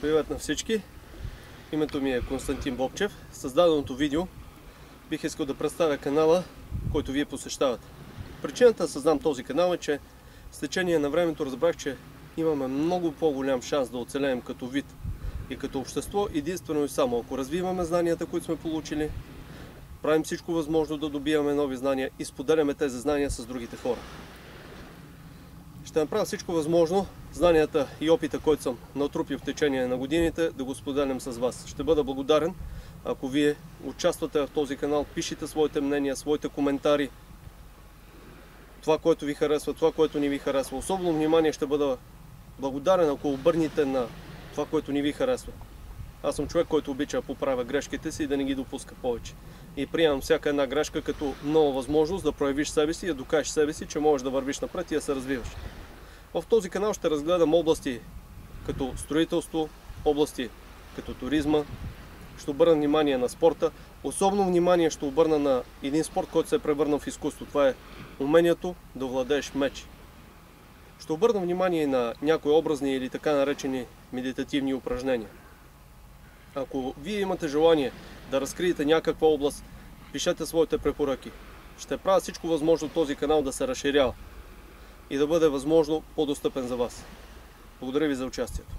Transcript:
Привет на всички! Името ми е Константин Бобчев. С даденото видео бих искал да представя канала, който вие посещавате. Причината да създам този канал е, че с течение на времето разбрах, че имаме много по-голям шанс да оцелеем като вид и като общество, единствено и само ако развиваме знанията, които сме получили, правим всичко възможно да добиваме нови знания и споделяме тези знания с другите хора. Ще направя всичко възможно, знанията и опита, който съм натрупил в течение на годините, да го споделям с вас. Ще бъда благодарен, ако вие участвате в този канал, пишете своите мнения, своите коментари, това, което ви харесва, това, което не ви харесва. Особено внимание ще бъда благодарен, ако обърнете на това, което не ви харесва. Аз съм човек, който обича да поправя грешките си и да не ги допуска повече. И приемам всяка една грешка като нова възможност да проявиш себе си и да докажеш себе си, че можеш да вървиш напред и да се развиваш. В този канал ще разгледам области като строителство, области като туризма, ще обърна внимание на спорта. Особено внимание ще обърна на един спорт, който се е превърнал в изкуство. Това е умението да владееш меч. Ще обърна внимание на някои образни или така наречени медитативни упражнения. Ако вие имате желание да разкриете някаква област, пишете своите препоръки. Ще правя всичко възможно този канал да се разширява и да бъде възможно по-достъпен за вас. Благодаря ви за участието.